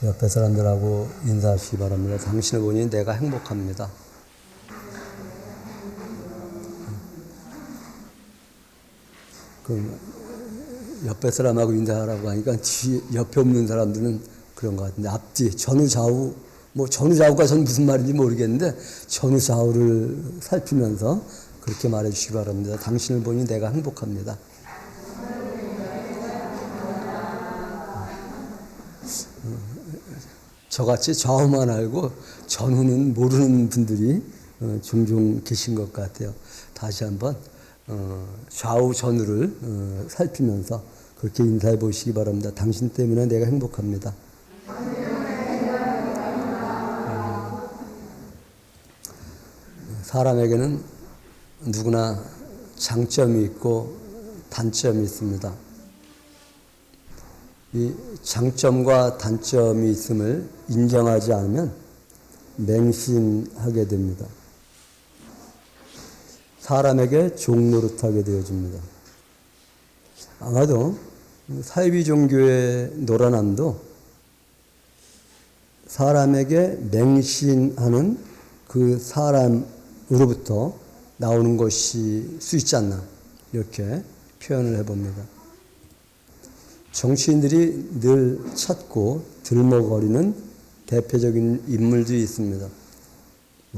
옆에 사람들하고 인사하시기 바랍니다. 당신을 보니 내가 행복합니다. 그 옆에 사람하고 인사하라고 하니까 옆에 없는 사람들은 그런 것 같은데, 앞뒤 전후 좌우, 뭐 전후 좌우가 전 무슨 말인지 모르겠는데 전후 좌우를 살피면서 그렇게 말해 주시기 바랍니다. 당신을 보니 내가 행복합니다. 저같이 좌우만 알고 전후는 모르는 분들이 종종 계신 것 같아요. 다시 한번 좌우 전후를 살피면서 그렇게 인사해 보시기 바랍니다. 당신 때문에 내가 행복합니다. 사람에게는 누구나 장점이 있고 단점이 있습니다. 이 장점과 단점이 있음을 인정하지 않으면 맹신하게 됩니다. 사람에게 종노릇하게 되어집니다. 아마도 사이비 종교의 노란함도 사람에게 맹신하는 그 사람으로부터 나오는 것일 수 있지 않나, 이렇게 표현을 해봅니다. 정치인들이 늘 찾고 들먹거리는 대표적인 인물들이 있습니다.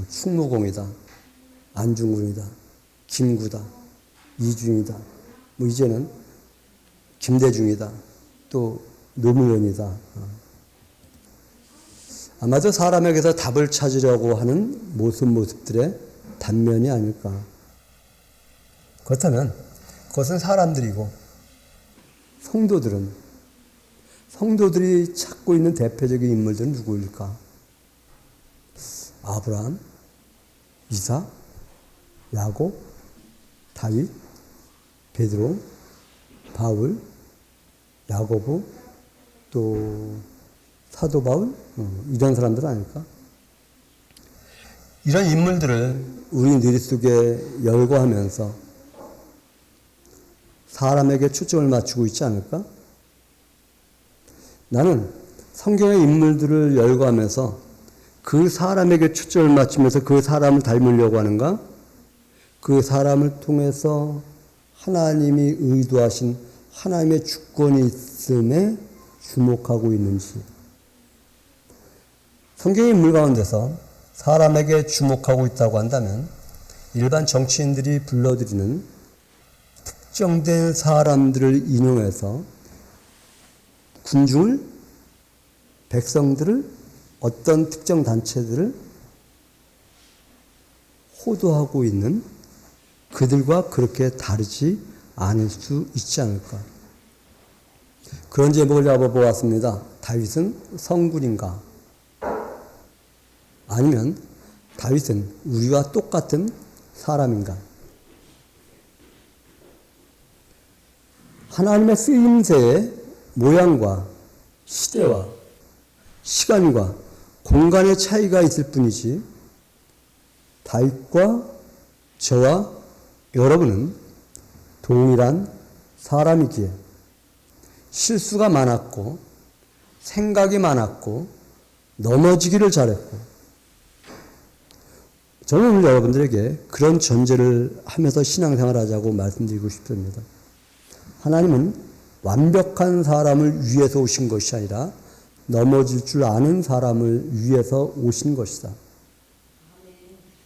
충무공이다, 안중근이다, 김구다, 이준이다, 이제는 김대중이다, 또 노무현이다. 아마도 사람에게서 답을 찾으려고 하는 모습들의 단면이 아닐까. 그렇다면 그것은 사람들이고, 성도들이 찾고 있는 대표적인 인물들은 누구일까? 아브라함, 이삭, 야곱, 다윗, 베드로, 바울, 야고보, 또 사도 바울, 이런 사람들 아닐까? 이런 인물들을 우리 뇌리 속에 열거하면서 사람에게 초점을 맞추고 있지 않을까? 나는 성경의 인물들을 열거하면서 그 사람에게 초점을 맞추면서 그 사람을 닮으려고 하는가? 그 사람을 통해서 하나님이 의도하신 하나님의 주권이 있음에 주목하고 있는지. 성경의 인물 가운데서 사람에게 주목하고 있다고 한다면 일반 정치인들이 불러들이는 특정된 사람들을 인용해서 군중을, 백성들을, 어떤 특정 단체들을 호도하고 있는 그들과 그렇게 다르지 않을 수 있지 않을까. 그런 제목을 잡아보았습니다. 다윗은 성군인가? 아니면 다윗은 우리와 똑같은 사람인가? 하나님의 쓰임새의 모양과 시대와 시간과 공간의 차이가 있을 뿐이지, 다윗과 저와 여러분은 동일한 사람이기에 실수가 많았고 생각이 많았고 넘어지기를 잘했고, 저는 오늘 여러분들에게 그런 전제를 하면서 신앙생활을 하자고 말씀드리고 싶습니다. 하나님은 완벽한 사람을 위해서 오신 것이 아니라 넘어질 줄 아는 사람을 위해서 오신 것이다.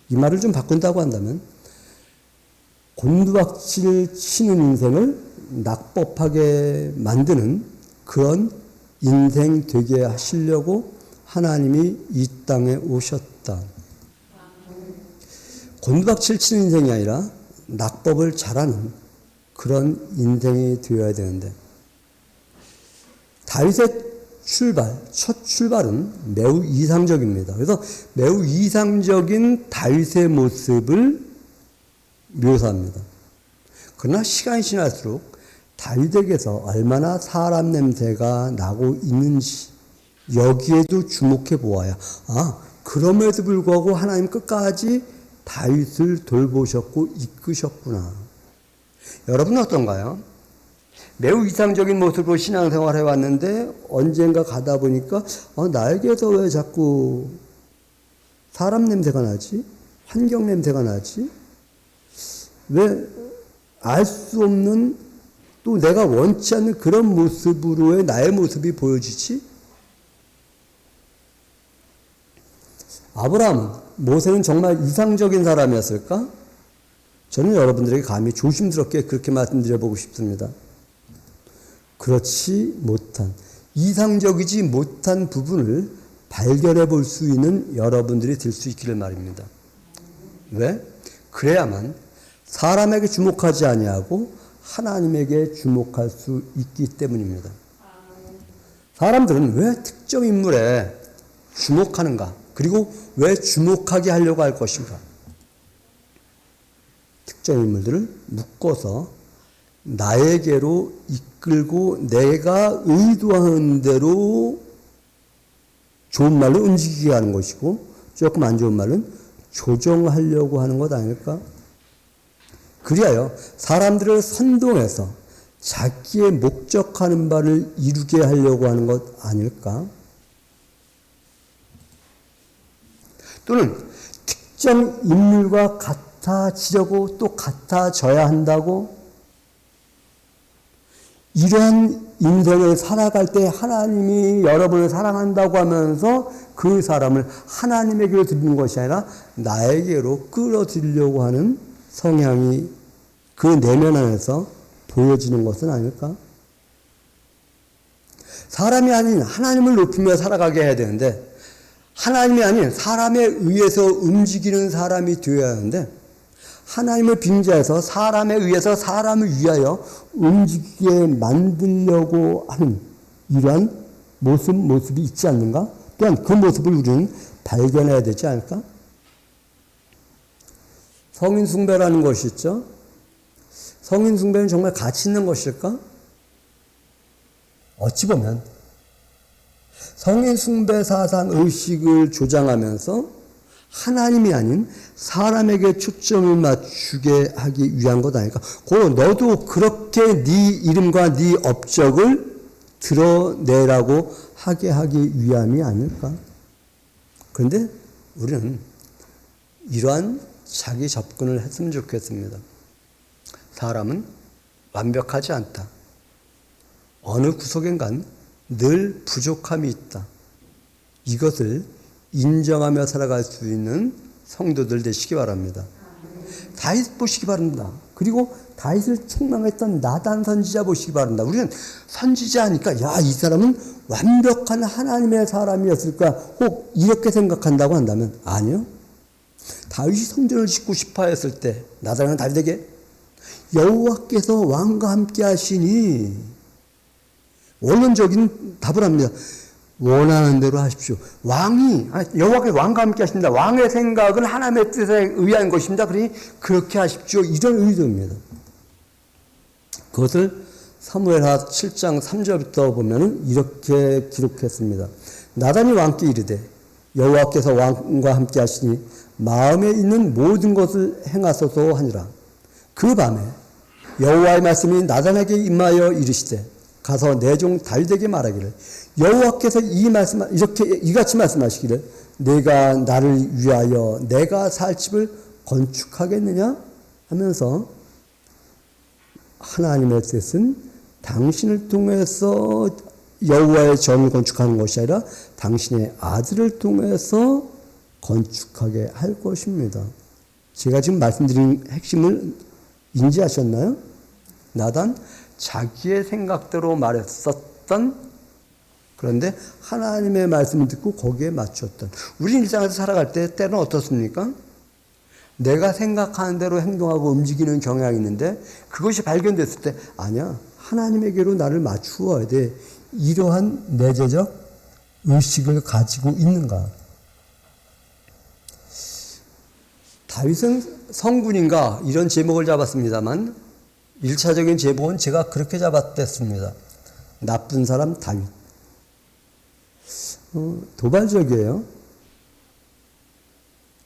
이 말을 좀 바꾼다고 한다면 곤두박질 치는 인생을 낙법하게 만드는 그런 인생 되게 하시려고 하나님이 이 땅에 오셨다. 곤두박질 치는 인생이 아니라 낙법을 잘하는 그런 인생이 되어야 되는데, 다윗의 첫 출발은 매우 이상적입니다. 그래서 매우 이상적인 다윗의 모습을 묘사합니다. 그러나 시간이 지날수록 다윗에게서 얼마나 사람 냄새가 나고 있는지 여기에도 주목해 보아야, 그럼에도 불구하고 하나님 끝까지 다윗을 돌보셨고 이끄셨구나. 여러분은 어떤가요? 매우 이상적인 모습으로 신앙생활 해왔는데 언젠가 가다 보니까 나에게서 왜 자꾸 사람 냄새가 나지? 환경 냄새가 나지? 왜 알 수 없는 또 내가 원치 않는 그런 모습으로의 나의 모습이 보여지지? 아브라함, 모세는 정말 이상적인 사람이었을까? 저는 여러분들에게 감히 조심스럽게 그렇게 말씀드려보고 싶습니다. 그렇지 못한, 이상적이지 못한 부분을 발견해 볼 수 있는 여러분들이 될 수 있기를 말입니다. 왜? 그래야만 사람에게 주목하지 아니하고 하나님에게 주목할 수 있기 때문입니다. 사람들은 왜 특정 인물에 주목하는가? 그리고 왜 주목하게 하려고 할 것인가? 특정 인물들을 묶어서 나에게로 이끌고 내가 의도하는 대로 좋은 말로 움직이게 하는 것이고 조금 안 좋은 말은 조정하려고 하는 것 아닐까? 그리하여 사람들을 선동해서 자기의 목적하는 바를 이루게 하려고 하는 것 아닐까? 또는 특정 인물과 같아지려고 또 같아져야 한다고? 이러한 인생을 살아갈 때 하나님이 여러분을 사랑한다고 하면서 그 사람을 하나님에게로 드리는 것이 아니라 나에게로 끌어들이려고 하는 성향이 그 내면 안에서 보여지는 것은 아닐까? 사람이 아닌 하나님을 높이며 살아가게 해야 되는데 하나님이 아닌 사람에 의해서 움직이는 사람이 되어야 하는데 하나님을 빙자해서 사람에 의해서 사람을 위하여 움직이게 만들려고 하는 이러한 모습이 있지 않는가? 또한 그 모습을 우리는 발견해야 되지 않을까? 성인 숭배라는 것이 있죠. 성인 숭배는 정말 가치 있는 것일까? 어찌 보면 성인 숭배 사상 의식을 조장하면서 하나님이 아닌 사람에게 초점을 맞추게 하기 위한 것 아닐까? 너도 그렇게 네 이름과 네 업적을 드러내라고 하게 하기 위함이 아닐까? 그런데 우리는 이러한 자기 접근을 했으면 좋겠습니다. 사람은 완벽하지 않다. 어느 구석엔간 늘 부족함이 있다. 이것을 인정하며 살아갈 수 있는 성도들 되시기 바랍니다. 다윗 보시기 바랍니다. 그리고 다윗을 책망했던 나단 선지자 보시기 바랍니다. 우리는 선지자니까 이 사람은 완벽한 하나님의 사람이었을까? 혹 이렇게 생각한다고 한다면 아니요. 다윗이 성전을 짓고 싶어 했을 때 나단은 다윗에게 여호와께서 왕과 함께 하시니 원론적인 답을 합니다. 원하는 대로 하십시오. 여호와께서 왕과 함께 하십니다. 왕의 생각은 하나님의 뜻에 의한 것입니다. 그러니 그렇게 하십시오. 이런 의도입니다. 그것을 사무엘하 7장 3절부터 보면 이렇게 기록했습니다. 나단이 왕께 이르되 여호와께서 왕과 함께 하시니 마음에 있는 모든 것을 행하소서 하니라. 그 밤에 여호와의 말씀이 나단에게 임하여 이르시되 가서 내 종 다윗에게 말하기를 여호와께서 이같이 말씀하시기를 내가 나를 위하여 내가 살 집을 건축하겠느냐 하면서 하나님의 뜻은 당신을 통해서 여호와의 전을 건축하는 것이 아니라 당신의 아들을 통해서 건축하게 할 것입니다. 제가 지금 말씀드린 핵심을 인지하셨나요? 나단 자기의 생각대로 말했었던 그런데 하나님의 말씀을 듣고 거기에 맞췄던 우리 일상에서 살아갈 때 때는 어떻습니까? 내가 생각하는 대로 행동하고 움직이는 경향이 있는데 그것이 발견됐을 때 아니야. 하나님에게로 나를 맞추어야 돼. 이러한 내재적 의식을 가지고 있는가? 다윗은 성군인가 이런 제목을 잡았습니다만 1차적인 제목은 제가 그렇게 잡았댔습니다. 나쁜 사람 다윗. 도발적이에요.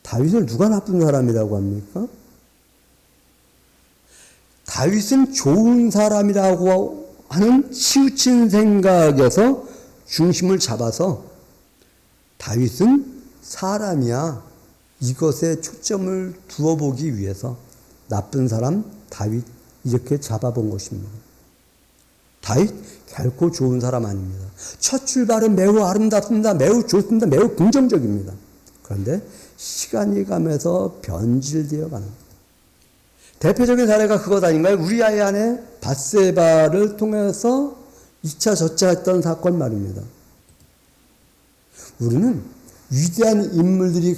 다윗을 누가 나쁜 사람이라고 합니까? 다윗은 좋은 사람이라고 하는 치우친 생각에서 중심을 잡아서 다윗은 사람이야 이것에 초점을 두어보기 위해서 나쁜 사람 다윗 이렇게 잡아본 것입니다. 다윗 결코 좋은 사람 아닙니다. 첫 출발은 매우 아름답습니다. 매우 좋습니다. 매우 긍정적입니다. 그런데 시간이 가면서 변질되어 가는 대표적인 사례가 그것 아닌가요? 우리아의 아내 밧세바를 통해서 2차 저차했던 사건 말입니다. 우리는 위대한 인물들의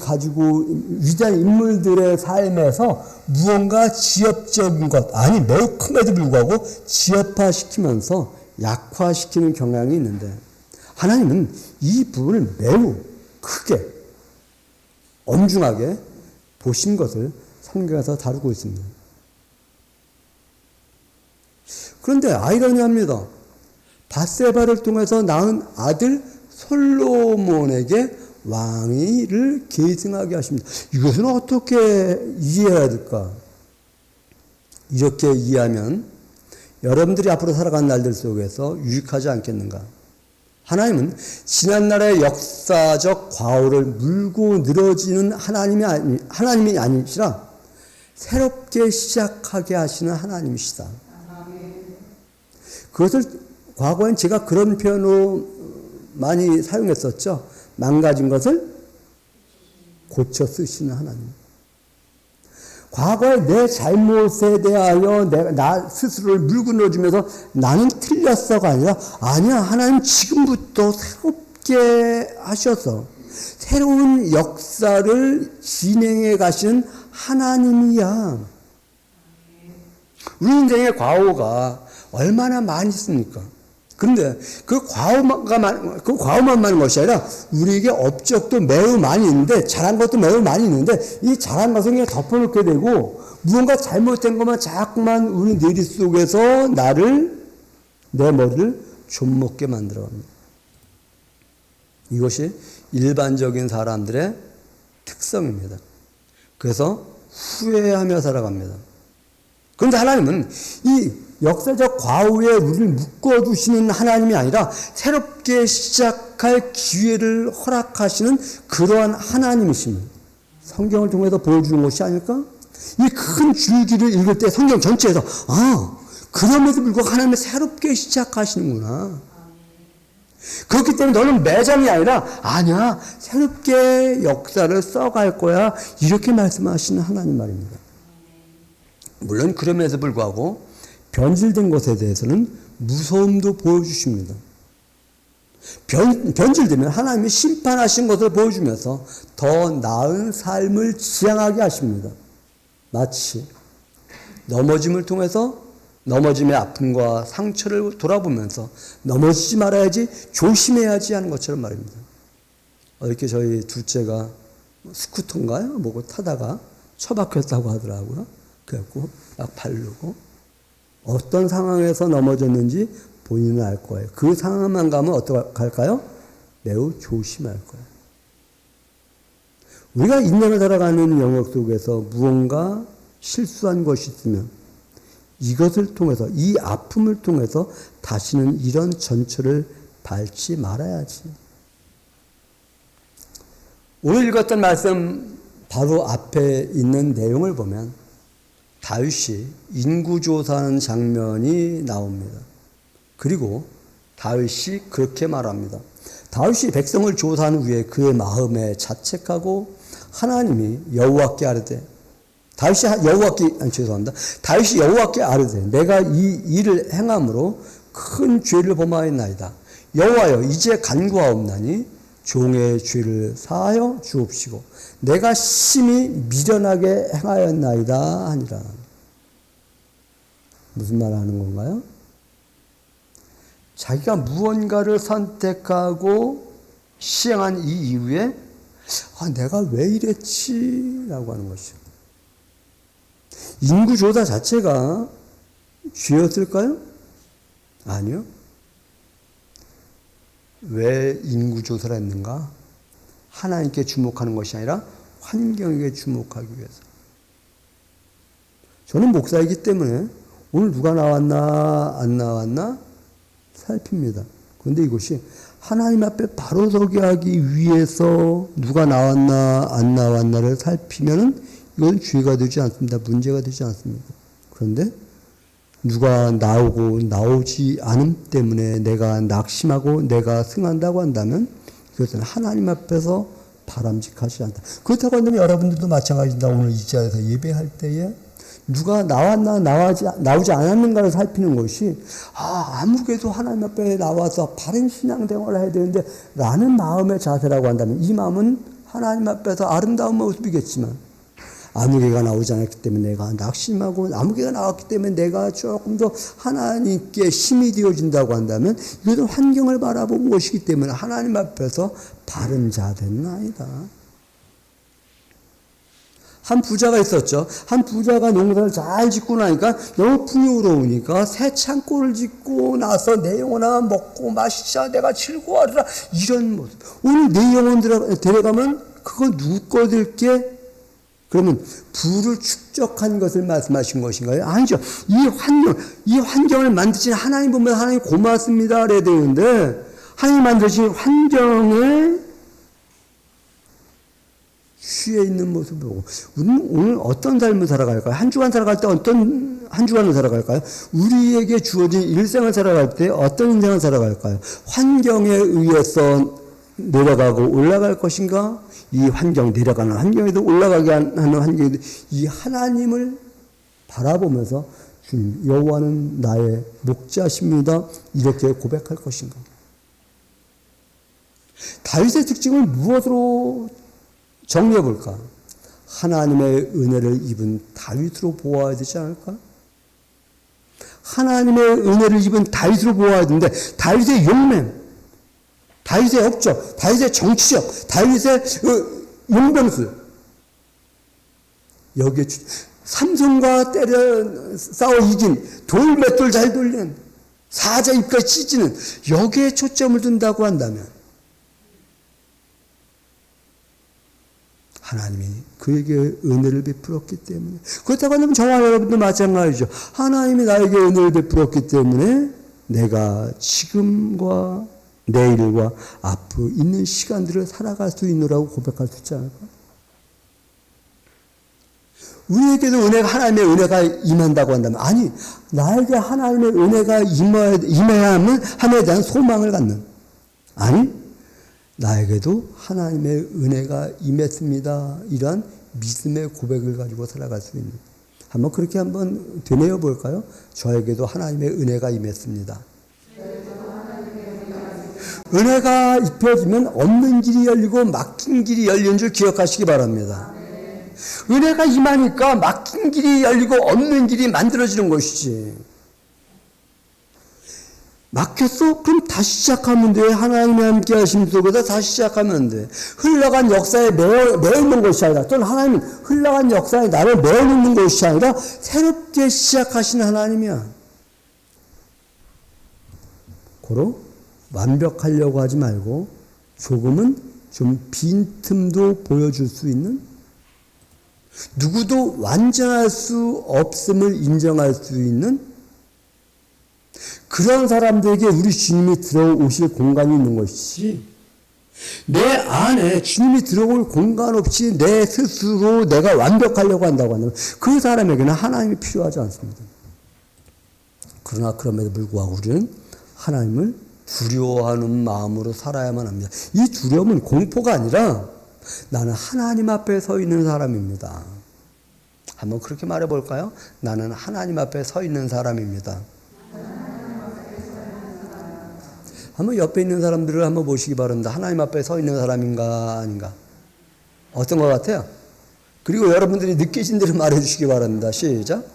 삶에서 무언가 지엽적인 것, 아니 매우 큰에도 불구하고 지엽화시키면서 약화시키는 경향이 있는데 하나님은 이 부분을 매우 크게 엄중하게 보신 것을 성경에서 다루고 있습니다. 그런데 아이러니합니다. 밧세바를 통해서 낳은 아들 솔로몬에게 왕위를 계승하게 하십니다. 이것은 어떻게 이해해야 될까? 이렇게 이해하면 여러분들이 앞으로 살아가는 날들 속에서 유익하지 않겠는가? 하나님은 지난날의 역사적 과오를 물고 늘어지는 하나님이 아니시라 새롭게 시작하게 하시는 하나님이시다. 그것을 과거엔 제가 그런 표현으로 많이 사용했었죠. 망가진 것을 고쳐 쓰시는 하나님. 과거의 내 잘못에 대하여 나 스스로를 물고 늘어주면서 나는 틀렸어가 아니라 아니야 하나님 지금부터 새롭게 하셔서 새로운 역사를 진행해 가시는 하나님이야. 우리 인생의 과오가 얼마나 많이 있습니까? 그런데 그 과오만 많은 것이 아니라 우리에게 업적도 매우 많이 있는데 잘한 것도 매우 많이 있는데 이 잘한 것은 그냥 덮어놓게 되고 무언가 잘못된 것만 자꾸만 우리 뇌리 속에서 내 머리를 좀먹게 만들어갑니다. 이것이 일반적인 사람들의 특성입니다. 그래서 후회하며 살아갑니다. 그런데 하나님은 이 역사적 과오에 우리를 묶어두시는 하나님이 아니라 새롭게 시작할 기회를 허락하시는 그러한 하나님이십니다. 성경을 통해서 보여주는 것이 아닐까? 이 큰 줄기를 읽을 때 성경 전체에서 그럼에도 불구하고 하나님은 새롭게 시작하시는구나. 그렇기 때문에 너는 매장이 아니야 새롭게 역사를 써갈 거야 이렇게 말씀하시는 하나님 말입니다. 물론 그럼에도 불구하고 변질된 것에 대해서는 무서움도 보여주십니다. 변질되면 하나님이 심판하신 것을 보여주면서 더 나은 삶을 지향하게 하십니다. 마치 넘어짐을 통해서 넘어짐의 아픔과 상처를 돌아보면서 넘어지지 말아야지 조심해야지 하는 것처럼 말입니다. 이렇게 저희 둘째가 스쿠터인가요? 뭐고 타다가 처박혔다고 하더라고요. 그래갖고 막 바르고 어떤 상황에서 넘어졌는지 본인은 알 거예요. 그 상황만 가면 어떻게 할까요? 매우 조심할 거예요. 우리가 인생을 살아가는 영역 속에서 무언가 실수한 것이 있으면 이것을 통해서 이 아픔을 통해서 다시는 이런 전철을 밟지 말아야지. 오늘 읽었던 말씀 바로 앞에 있는 내용을 보면 다윗이 인구조사하는 장면이 나옵니다. 그리고 다윗이 그렇게 말합니다. 다윗이 백성을 조사한 후에 그의 마음에 자책하고 하나님이 여호와께 아뢰되 다윗이 여호와께 아뢰되 내가 이 일을 행함으로 큰 죄를 범하였나이다. 여호와여 이제 간구하옵나니 종의 죄를 사하여 주옵시고 내가 심히 미련하게 행하였나이다 하니라. 무슨 말 하는 건가요? 자기가 무언가를 선택하고 시행한 이 이후에 내가 왜 이랬지? 라고 하는 것이죠. 인구조사 자체가 죄였을까요? 아니요. 왜 인구조사를 했는가? 하나님께 주목하는 것이 아니라 환경에게 주목하기 위해서. 저는 목사이기 때문에 오늘 누가 나왔나 안 나왔나 살핍니다. 그런데 이것이 하나님 앞에 바로 서게 하기 위해서 누가 나왔나 안 나왔나를 살피면은 이건 죄가 되지 않습니다. 문제가 되지 않습니다. 그런데 누가 나오고 나오지 않음 때문에 내가 낙심하고 내가 승한다고 한다면 그것은 하나님 앞에서 바람직하지 않다. 그렇다고 한다면 여러분들도 마찬가지입니다. 오늘 이 자리에서 예배할 때에 누가 나왔나 나오지 않았는가를 살피는 것이 아무래도 하나님 앞에 나와서 바른 신앙생활을 해야 되는데 라는 마음의 자세라고 한다면 이 마음은 하나님 앞에서 아름다운 모습이겠지만 아무개가 나오지 않았기 때문에 내가 낙심하고 아무개가 나왔기 때문에 내가 조금 더 하나님께 힘이 되어진다고 한다면 이것은 환경을 바라본 것이기 때문에 하나님 앞에서 바른 자세는 아니다. 한 부자가 있었죠. 한 부자가 농사를 잘 짓고 나니까 너무 풍요로우니까 새 창고를 짓고 나서 내 영혼아 먹고 마시자 내가 즐거워하리라 이런 모습. 오늘 내 영혼 데려가면 그거 누구 거 될게? 그러면 부를 축적한 것을 말씀하신 것인가요? 아니죠. 이 환경을 만드신 하나님 보면 하나님 고맙습니다. 그래야 되는데 하나님 만드신 환경에 취해 있는 모습을 보고 우리는 오늘 어떤 삶을 살아갈까요? 한 주간 살아갈 때 어떤 한 주간을 살아갈까요? 우리에게 주어진 일생을 살아갈 때 어떤 인생을 살아갈까요? 환경에 의해서 내려가고 올라갈 것인가? 이 환경, 내려가는 환경에도 올라가게 하는 환경에도 이 하나님을 바라보면서 주님, 여호와는 나의 목자십니다. 이렇게 고백할 것인가? 다윗의 특징을 무엇으로 정리해 볼까? 하나님의 은혜를 입은 다윗으로 보아야 되지 않을까? 하나님의 은혜를 입은 다윗으로 보아야 되는데 다윗의 용맹, 다윗의 업적, 다윗의 정치적, 다윗의 용병술 여기에 삼손과 싸워 이긴 돌맷돌 잘 돌리는 사자 입까지 찢는 여기에 초점을 둔다고 한다면 하나님이 그에게 은혜를 베풀었기 때문에 그렇다고 한다면 저와 여러분도 마찬가지죠. 하나님이 나에게 은혜를 베풀었기 때문에 내가 지금과 내일과 앞으로 있는 시간들을 살아갈 수 있노라고 고백할 수 있지 않을까? 우리에게도 하나님의 은혜가 임한다고 한다면 아니 나에게 하나님의 은혜가 임해야 함에 대한 소망을 갖는 아니 나에게도 하나님의 은혜가 임했습니다. 이러한 믿음의 고백을 가지고 살아갈 수 있는 한번 그렇게 한번 되뇌어 볼까요? 저에게도 하나님의 은혜가 임했습니다. 은혜가 입혀지면 없는 길이 열리고 막힌 길이 열리는 줄 기억하시기 바랍니다. 은혜가 임하니까 막힌 길이 열리고 없는 길이 만들어지는 것이지. 막혔어? 그럼 다시 시작하면 돼. 하나님의 함께 하심 속에서 다시 시작하면 돼. 흘러간 역사에 매어있는 것이 아니라 또는 하나님은 흘러간 역사에 나를 매어놓는 것이 아니라 새롭게 시작하시는 하나님이야. 고로 완벽하려고 하지 말고 조금은 좀 빈틈도 보여줄 수 있는 누구도 완전할 수 없음을 인정할 수 있는 그런 사람들에게 우리 주님이 들어오실 공간이 있는 것이지 내 안에 주님이 들어올 공간 없이 내 스스로 내가 완벽하려고 한다고 한다면 그 사람에게는 하나님이 필요하지 않습니다. 그러나 그럼에도 불구하고 우리는 하나님을 두려워하는 마음으로 살아야만 합니다. 이 두려움은 공포가 아니라 나는 하나님 앞에 서 있는 사람입니다. 한번 그렇게 말해볼까요? 나는 하나님 앞에 서 있는 사람입니다. 한번 옆에 있는 사람들을 한번 보시기 바랍니다. 하나님 앞에 서 있는 사람인가 아닌가? 어떤 것 같아요? 그리고 여러분들이 느끼신 대로 말해주시기 바랍니다. 시작.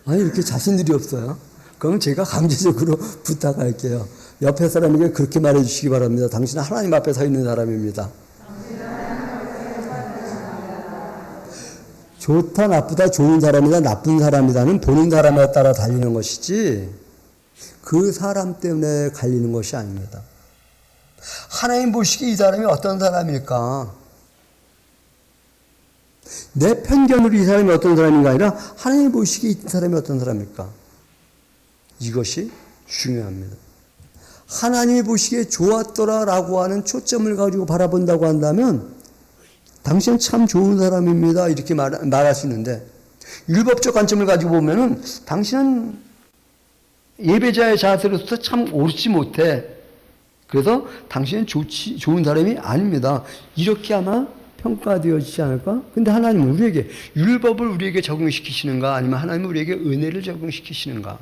아니 이렇게 자신들이 없어요. 그럼 제가 강제적으로 부탁할게요. 옆에 사람에게 그렇게 말해주시기 바랍니다. 당신은 하나님 앞에 서 있는 사람입니다. 좋다 나쁘다 좋은 사람이다 나쁜 사람이다는 본인 사람에 따라 달리는 것이지 그 사람 때문에 갈리는 것이 아닙니다. 하나님 보시기에 이 사람이 어떤 사람일까? 내 편견으로 이 사람이 어떤 사람인가 아니라 하나님 보시기에 이 사람이 어떤 사람일까? 이것이 중요합니다. 하나님이 보시기에 좋았더라라고 하는 초점을 가지고 바라본다고 한다면 당신은 참 좋은 사람입니다. 이렇게 말할 수 있는데 율법적 관점을 가지고 보면은 당신은 예배자의 자세로서 참 옳지 못해. 그래서 당신은 좋은 사람이 아닙니다. 이렇게 아마 평가되어지지 않을까? 근데 하나님은 우리에게 율법을 우리에게 적용시키시는가 아니면 하나님은 우리에게 은혜를 적용시키시는가?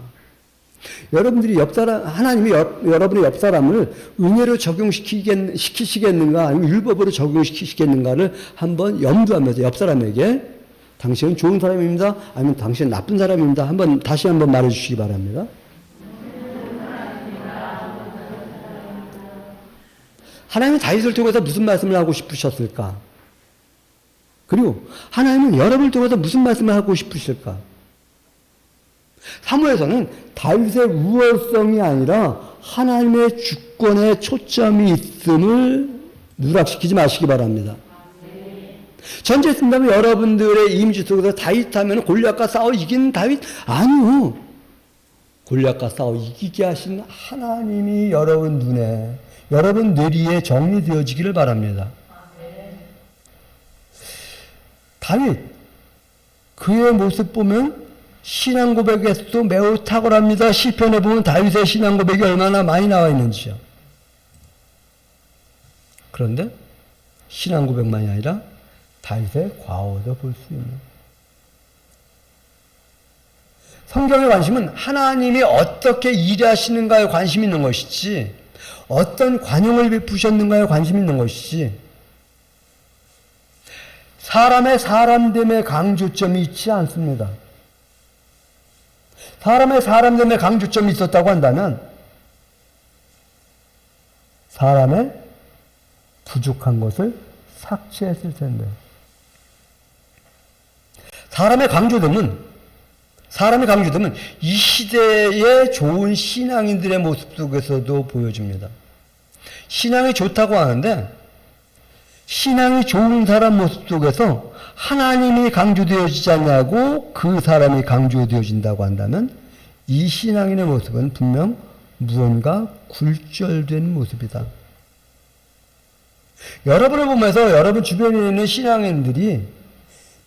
여러분들이 하나님이 여러분의 옆 사람을 은혜로 적용시키시겠는가 아니면 율법으로 적용시키시겠는가를 한번 염두하면서 옆 사람에게 당신은 좋은 사람입니다. 아니면 당신은 나쁜 사람입니다. 다시 한번 말해 주시기 바랍니다. 하나님은 다윗을 통해서 무슨 말씀을 하고 싶으셨을까? 그리고 하나님은 여러분을 통해서 무슨 말씀을 하고 싶으실까? 사무엘서는 다윗의 우월성이 아니라 하나님의 주권에 초점이 있음을 누락시키지 마시기 바랍니다. 전제 쓴다면 여러분들의 이미지 속에서 다윗 하면 골리앗과 싸워 이기는 다윗? 아니요. 골리앗과 싸워 이기게 하신 하나님이 여러분 눈에, 여러분 뇌리에 정리되어지기를 바랍니다. 다윗, 그의 모습 보면 신앙 고백에서도 매우 탁월합니다. 시편에 보면 다윗의 신앙 고백이 얼마나 많이 나와 있는지요. 그런데 신앙 고백만이 아니라 다윗의 과오도 볼 수 있는. 성경의 관심은 하나님이 어떻게 일하시는가에 관심이 있는 것이지 어떤 관용을 베푸셨는가에 관심이 있는 것이지 사람의 사람됨의 강조점이 있지 않습니다. 사람의 사람됨의 강조점이 있었다고 한다면 사람의 부족한 것을 삭제했을 텐데 사람의 강조됨은 이 시대의 좋은 신앙인들의 모습 속에서도 보여집니다. 신앙이 좋다고 하는데 신앙이 좋은 사람 모습 속에서 하나님이 강조되어지지 않냐고 그 사람이 강조되어진다고 한다면 이 신앙인의 모습은 분명 무언가 굴절된 모습이다. 여러분을 보면서 여러분 주변에 있는 신앙인들이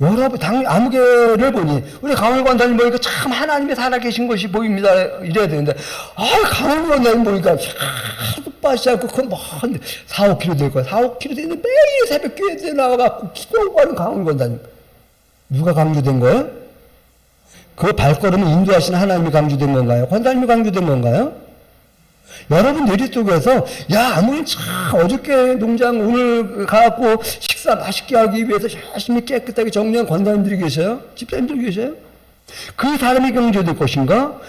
아무개를 보니 우리 강원 권사님 보니까 참 하나님이 살아계신 것이 보입니다. 이래야 되는데 강원 권사님 보니까 하도 빠지지 않고 그건 뭐 4, 5km 될 거야. 4, 5km 되는데 매일 새벽 교회에 나와갖고 기도하고 가는 강원 권사님. 누가 강조된 거예요? 그 발걸음을 인도하시는 하나님이 강조된 건가요? 권사님이 강조된 건가요? 여러분 뇌리 속에서 아무리 참 어저께 농장 오늘 가갖고 식사 맛있게 하기 위해서 열심히 깨끗하게 정리한 권사님들이 계셔요? 집사님들이 계셔요? 그 사람이 강조될 것인가?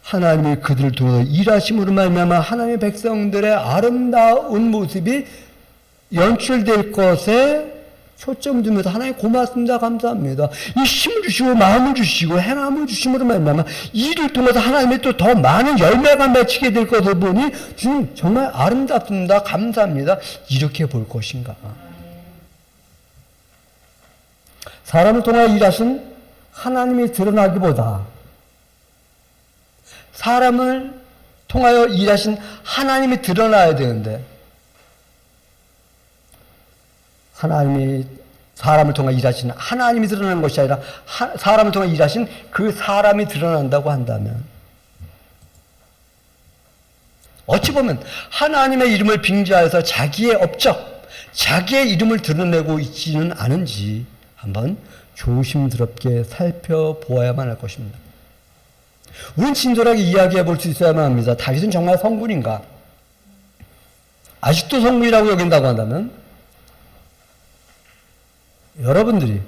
하나님이 그들을 통해서 일하심으로 말미암아 하나님의 백성들의 아름다운 모습이 연출될 것에 초점 두면서 하나님 고맙습니다. 감사합니다. 이 힘을 주시고 마음을 주시고 행함을 주심으로 말미암아 이를 통해서 하나님이 또 더 많은 열매가 맺히게 될 것을 보니 주님 정말 아름답습니다. 감사합니다. 이렇게 볼 것인가. 사람을 통하여 일하신 하나님이 드러나기보다 사람을 통하여 일하신 하나님이 드러나야 되는데 하나님이 사람을 통해 일하신 하나님이 드러나는 것이 아니라 사람을 통해 일하신 그 사람이 드러난다고 한다면 어찌 보면 하나님의 이름을 빙자해서 자기의 업적, 자기의 이름을 드러내고 있지는 않은지 한번 조심스럽게 살펴보아야만 할 것입니다. 우리는 친절하게 이야기해 볼 수 있어야만 합니다. 다윗은 정말 성군인가? 아직도 성군이라고 여긴다고 한다면 여러분들이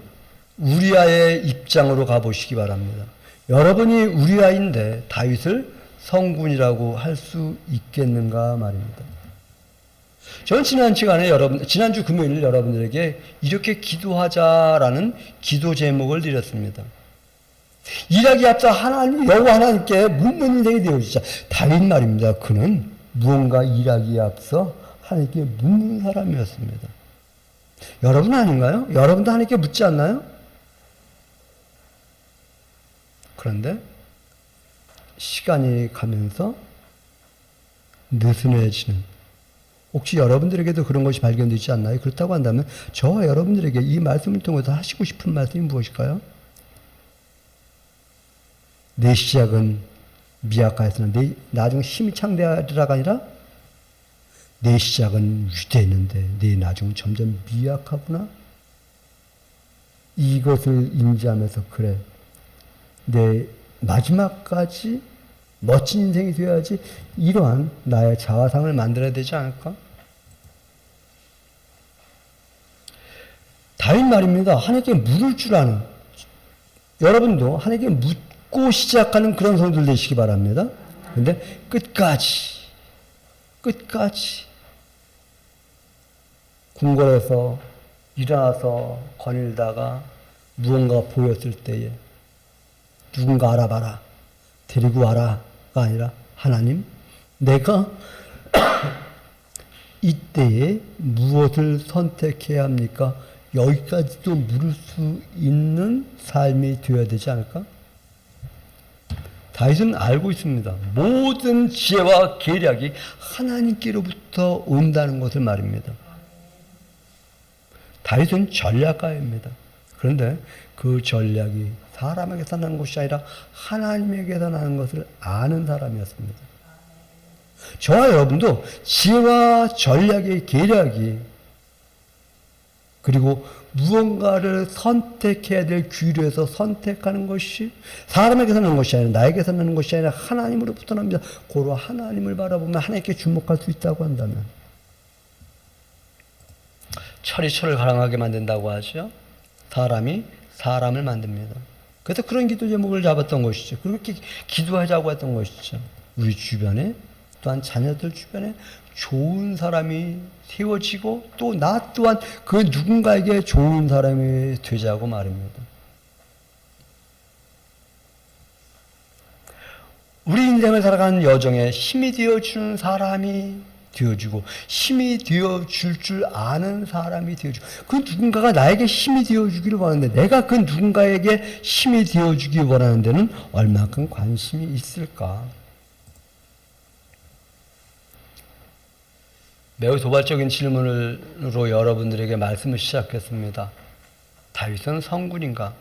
우리아의 입장으로 가보시기 바랍니다. 여러분이 우리아인데 다윗을 성군이라고 할 수 있겠는가 말입니다. 저는 지난주 금요일 여러분들에게 이렇게 기도하자라는 기도 제목을 드렸습니다. 일하기 앞서 여호와 하나님께 묻는 인생이 되어지자. 다윗 말입니다. 그는 무언가 일하기에 앞서 하나님께 묻는 사람이었습니다. 여러분 아닌가요? 여러분도 하나님께 묻지 않나요? 그런데 시간이 가면서 느슨해지는, 혹시 여러분들에게도 그런 것이 발견되지 않나요? 그렇다고 한다면 저와 여러분들에게 이 말씀을 통해서 하시고 싶은 말씀이 무엇일까요? 내 시작은 미약하였으나 내 나중 힘이 창대하리라가 아니라 내 시작은 위대했는데 내 나중은 점점 미약하구나. 이것을 인지하면서 그래, 내 마지막까지 멋진 인생이 되어야지, 이러한 나의 자화상을 만들어야 되지 않을까? 다윗 말입니다. 하나님께 물을 줄 아는, 여러분도 하나님께 묻고 시작하는 그런 성도들 되시기 바랍니다. 그런데 끝까지 궁궐에서 일어나서 거닐다가 무언가 보였을 때에 누군가 알아봐라, 데리고 와라가 아니라 하나님, 내가 이때에 무엇을 선택해야 합니까? 여기까지도 물을 수 있는 삶이 되어야 되지 않을까? 다윗은 알고 있습니다. 모든 지혜와 계략이 하나님께로부터 온다는 것을 말입니다. 다윗은 전략가입니다. 그런데 그 전략이 사람에게서 나는 것이 아니라 하나님에게서 나는 것을 아는 사람이었습니다. 저와 여러분도 지혜와 전략의 계략이, 그리고 무언가를 선택해야 될 귀로에서 선택하는 것이 사람에게서 나는 것이 아니라 나에게서 나는 것이 아니라 하나님으로부터 납니다. 고로 하나님을 바라보면 하나님께 주목할 수 있다고 한다면, 철이 철을 가랑하게 만든다고 하죠. 사람이 사람을 만듭니다. 그래서 그런 기도 제목을 잡았던 것이죠. 그렇게 기도하자고 했던 것이죠. 우리 주변에, 또한 자녀들 주변에 좋은 사람이 세워지고 또 나 또한 그 누군가에게 좋은 사람이 되자고 말입니다. 우리 인생을 살아가는 여정에 힘이 되어주는 사람이 되어주고, 힘이 되어줄 줄 아는 사람이 되어주고, 그 누군가가 나에게 힘이 되어주기를 원하는데 내가 그 누군가에게 힘이 되어주기 원하는 데는 얼마큼 관심이 있을까? 매우 도발적인 질문으로 여러분들에게 말씀을 시작했습니다. 다윗은 성군인가?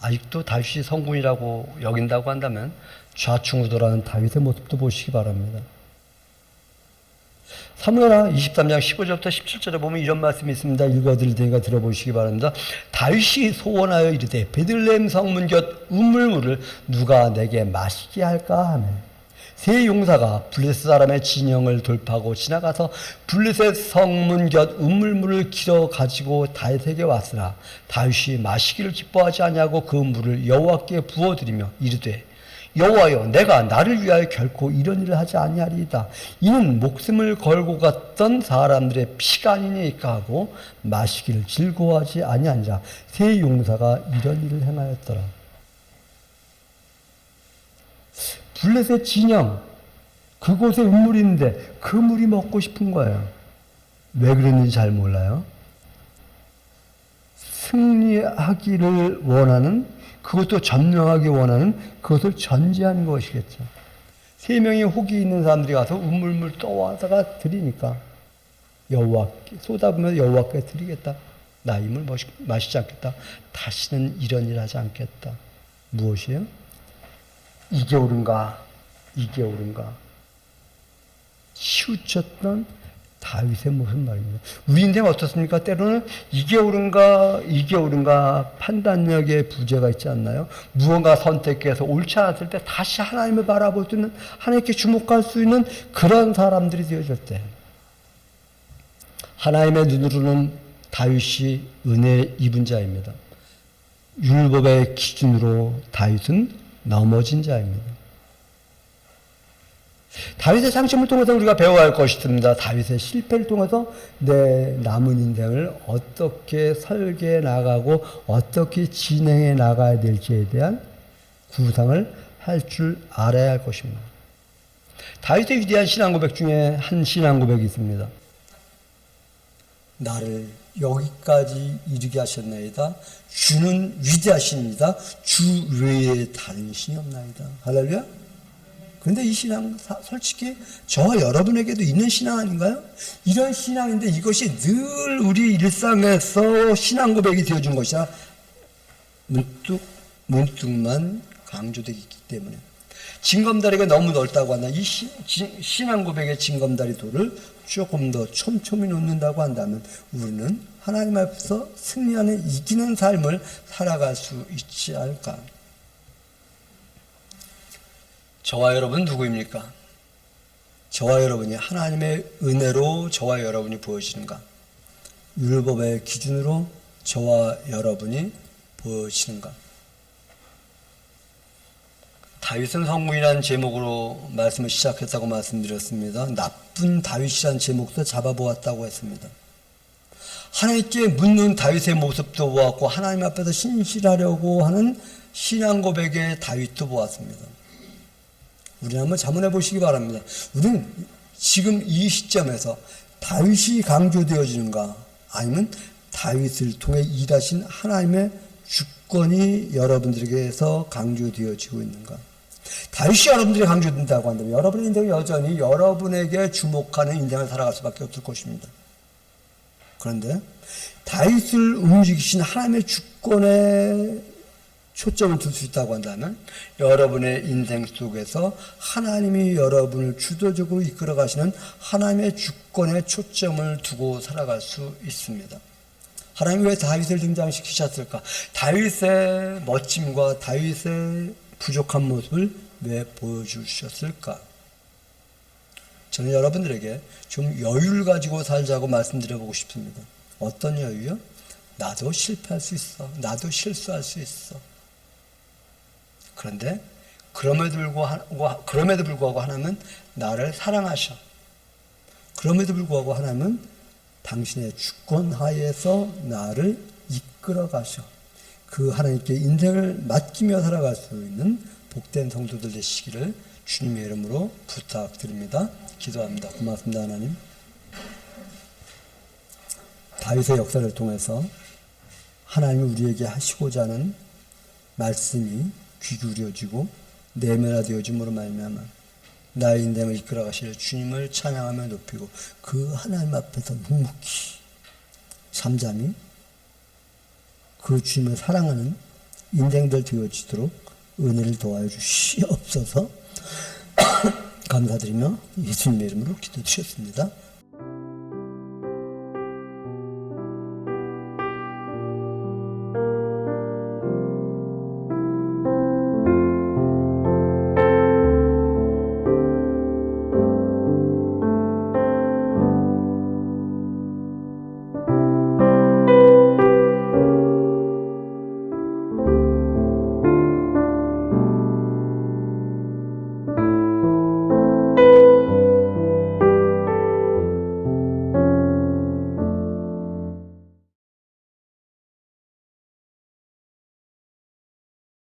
아직도 다윗이 성군이라고 여긴다고 한다면 좌충우돌하는 다윗의 모습도 보시기 바랍니다. 사무엘하 23장 15절부터 17절에 보면 이런 말씀이 있습니다. 읽어드릴 테니까 들어보시기 바랍니다. 다윗이 소원하여 이르되 베들레헴 성문 곁 우물물을 누가 내게 마시게 할까 하매, 세 용사가 블레셋 사람의 진영을 돌파하고 지나가서 블레셋 성문 곁 우물물을 길어 가지고 다윗에게 왔으나 다윗이 마시기를 기뻐하지 아니하고 그 물을 여호와께 부어드리며 이르되, 여호와여, 내가 나를 위하여 결코 이런 일을 하지 아니하리이다. 이는 목숨을 걸고 갔던 사람들의 피가 아니니까 하고 마시기를 즐거워하지 아니하니라. 세 용사가 이런 일을 행하였더라. 블레셋 진영, 그곳에 우물이 있는데 그 물이 먹고 싶은 거예요. 왜 그랬는지 잘 몰라요. 승리하기를 원하는, 그것도 전명하기 원하는, 그것을 전제하는 것이겠죠. 세 명의 혹이 있는 사람들이 가서 우물물 떠와다가 드리니까 여호와께 쏟아부으면서 여호와께 드리겠다. 나 이 물 마시지 않겠다. 다시는 이런 일 하지 않겠다. 무엇이에요? 이게 옳은가? 이게 옳은가? 치우쳤던 다윗의 모습 말입니다. 우리 인생 어떻습니까? 때로는 이게 옳은가, 이게 옳은가 판단력에 부재가 있지 않나요? 무언가 선택해서 옳지 않았을 때 다시 하나님을 바라볼 수 있는, 하나님께 주목할 수 있는 그런 사람들이 되어질 때, 하나님의 눈으로는 다윗이 은혜 입은 자입니다. 율법의 기준으로 다윗은 넘어진 자입니다. 다윗의 장점을 통해서 우리가 배워야 할 것이 있습니다. 다윗의 실패를 통해서 내 남은 인생을 어떻게 설계해 나가고 어떻게 진행해 나가야 될지에 대한 구상을 할 줄 알아야 할 것입니다. 다윗의 위대한 신앙 고백 중에 한 신앙 고백이 있습니다. 나를 여기까지 이르게 하셨나이다. 주는 위대하십니다. 주 외에 다른 신이 없나이다. 할렐루야. 그런데 이 신앙 솔직히 저와 여러분에게도 있는 신앙 아닌가요? 이런 신앙인데 이것이 늘 우리 일상에서 신앙 고백이 되어준 것이라 문득만 강조되기 때문에 징검다리가 너무 넓다고 한다. 이 신앙 고백의 징검다리 돌을 조금 더 촘촘히 놓는다고 한다면 우리는 하나님 앞에서 승리하는 이기는 삶을 살아갈 수 있지 않을까. 저와 여러분 누구입니까? 저와 여러분이 하나님의 은혜로 저와 여러분이 보여지는가? 율법의 기준으로 저와 여러분이 보여지는가? 다윗은 성문이라는 제목으로 말씀을 시작했다고 말씀드렸습니다. 나쁜 다윗이라는 제목도 잡아보았다고 했습니다. 하나님께 묻는 다윗의 모습도 보았고 하나님 앞에서 신실하려고 하는 신앙 고백의 다윗도 보았습니다. 우리는 한번 자문해 보시기 바랍니다. 우리는 지금 이 시점에서 다윗이 강조되어지는가 아니면 다윗을 통해 일하신 하나님의 주권이 여러분들에게서 강조되어지고 있는가? 다윗이 여러분들이 강조된다고 한다면 여러분의 인생은 여전히 여러분에게 주목하는 인생을 살아갈 수밖에 없을 것입니다. 그런데 다윗을 움직이신 하나님의 주권에 초점을 둘 수 있다고 한다면 여러분의 인생 속에서 하나님이 여러분을 주도적으로 이끌어 가시는 하나님의 주권에 초점을 두고 살아갈 수 있습니다. 하나님이 왜 다윗을 등장시키셨을까? 다윗의 멋짐과 다윗의 부족한 모습을 왜 보여주셨을까? 저는 여러분들에게 좀 여유를 가지고 살자고 말씀드려보고 싶습니다. 어떤 여유요? 나도 실패할 수 있어. 나도 실수할 수 있어. 그런데 그럼에도 불구하고 하나님은 나를 사랑하셔. 그럼에도 불구하고 하나님은 당신의 주권 하에서 나를 이끌어 가셔. 그 하나님께 인생을 맡기며 살아갈 수 있는 복된 성도들 되시기를 주님의 이름으로 부탁드립니다. 기도합니다. 고맙습니다, 하나님. 다윗의 역사를 통해서 하나님이 우리에게 하시고자 하는 말씀이 귀 기울여지고 내면화되어짐으로 말미암아 나의 인생을 이끌어 가실 주님을 찬양하며 높이고 그 하나님 앞에서 묵묵히 잠잠히 그 주님을 사랑하는 인생들 되어지도록 은혜를 도와여 주시옵소서. 감사드리며 예수님의 이름으로 기도드렸습니다.